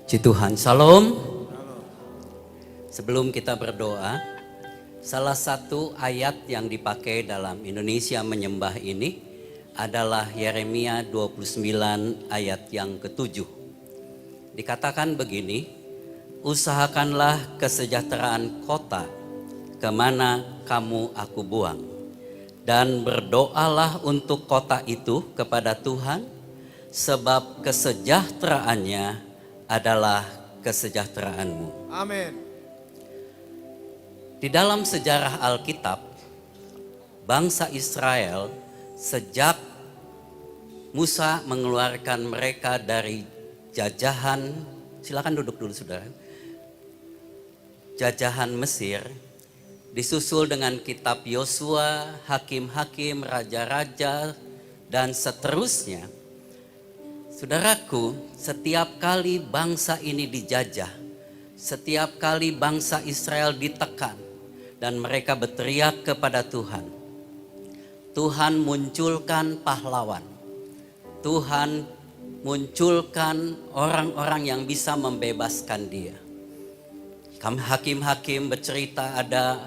Puji Tuhan, Salam. Sebelum kita berdoa, salah satu ayat yang dipakai dalam Indonesia Menyembah ini adalah Yeremia 29 ayat yang ke-7. Dikatakan begini, usahakanlah kesejahteraan kota kemana kamu aku buang, dan berdoalah untuk kota itu kepada Tuhan, sebab kesejahteraannya adalah kesejahteraanmu. Amin. Di dalam sejarah Alkitab, bangsa Israel sejak Musa mengeluarkan mereka dari jajahan, silakan duduk dulu saudara, jajahan Mesir, disusul dengan kitab Yosua, hakim-hakim, raja-raja, dan seterusnya. Saudaraku, setiap kali bangsa ini dijajah, setiap kali bangsa Israel ditekan, dan mereka berteriak kepada Tuhan, Tuhan munculkan pahlawan, Tuhan munculkan orang-orang yang bisa membebaskan dia. Hakim-hakim bercerita ada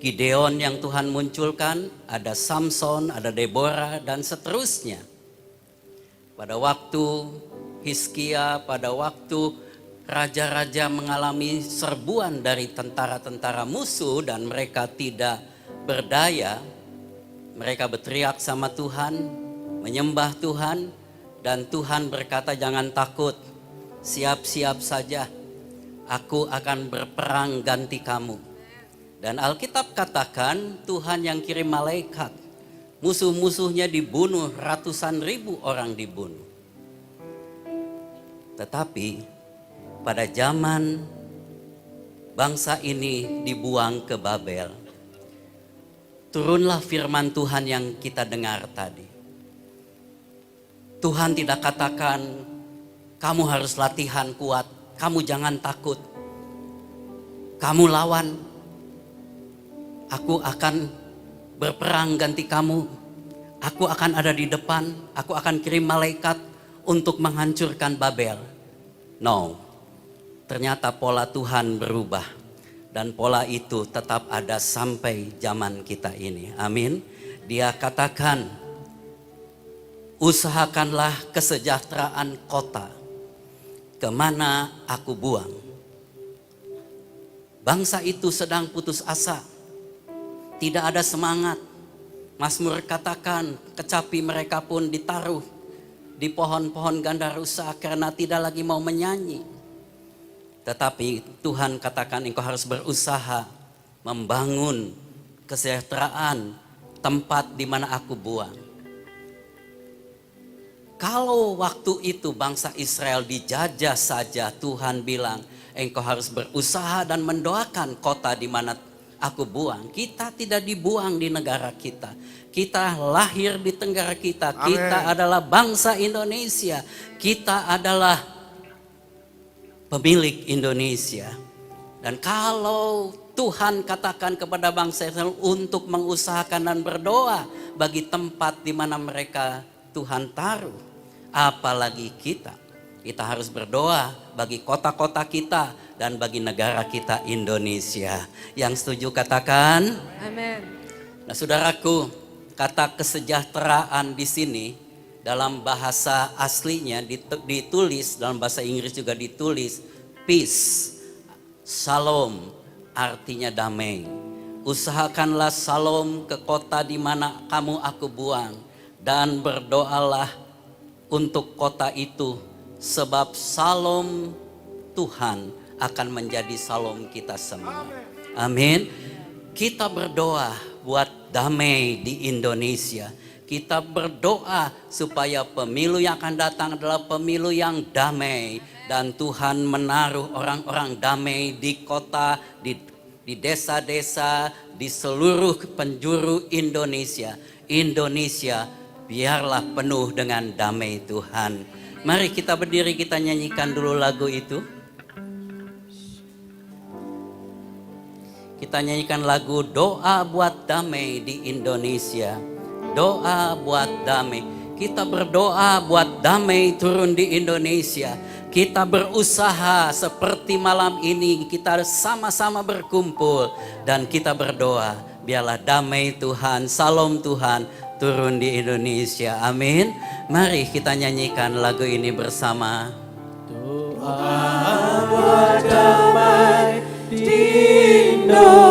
Gideon yang Tuhan munculkan, ada Samson, ada Deborah, dan seterusnya. Pada waktu Hizkia, pada waktu raja-raja mengalami serbuan dari tentara-tentara musuh dan mereka tidak berdaya, mereka berteriak sama Tuhan, menyembah Tuhan, dan Tuhan berkata, jangan takut, siap-siap saja, aku akan berperang ganti kamu. Dan Alkitab katakan Tuhan yang kirim malaikat, musuh-musuhnya dibunuh, ratusan ribu orang dibunuh. Tetapi pada zaman bangsa ini dibuang ke Babel, turunlah firman Tuhan yang kita dengar tadi. Tuhan tidak katakan, kamu harus latihan kuat, kamu jangan takut, kamu lawan, aku akan berperang ganti kamu, aku akan ada di depan, aku akan kirim malaikat untuk menghancurkan Babel. No, ternyata pola Tuhan berubah, dan pola itu tetap ada sampai zaman kita ini. Amin. Dia katakan, usahakanlah kesejahteraan kota kemana aku buang. Bangsa itu sedang putus asa, tidak ada semangat. Mazmur katakan kecapi mereka pun ditaruh di pohon-pohon ganda rusak karena tidak lagi mau menyanyi. Tetapi Tuhan katakan engkau harus berusaha membangun kesejahteraan tempat di mana aku buang. Kalau waktu itu bangsa Israel dijajah saja, Tuhan bilang engkau harus berusaha dan mendoakan kota di mana aku buang. Kita tidak dibuang di negara kita. Kita lahir di negara kita. Amen. Kita adalah bangsa Indonesia. Kita adalah pemilik Indonesia. Dan kalau Tuhan katakan kepada bangsa Israel untuk mengusahakan dan berdoa bagi tempat di mana mereka Tuhan taruh, apalagi kita. Kita harus berdoa bagi kota-kota kita dan bagi negara kita Indonesia. Yang setuju katakan Amin. Nah, saudaraku, kata kesejahteraan di sini dalam bahasa aslinya ditulis, dalam bahasa Inggris juga ditulis peace, shalom, artinya damai. Usahakanlah shalom ke kota di mana kamu aku buang, dan berdoalah untuk kota itu, sebab shalom Tuhan akan menjadi shalom kita semua. Amin. Kita berdoa buat damai di Indonesia. Kita berdoa supaya pemilu yang akan datang adalah pemilu yang damai. Dan Tuhan menaruh orang-orang damai di kota, di desa-desa, di seluruh penjuru Indonesia. Indonesia biarlah penuh dengan damai Tuhan. Mari kita berdiri, kita nyanyikan dulu lagu itu. Kita nyanyikan lagu doa buat damai di Indonesia. Doa buat damai. Kita berdoa buat damai turun di Indonesia. Kita berusaha seperti malam ini, kita sama-sama berkumpul dan kita berdoa. Biarlah damai Tuhan, salam Tuhan turun di Indonesia. Amin. Mari kita nyanyikan lagu ini bersama. Doa buat damai di Indonesia.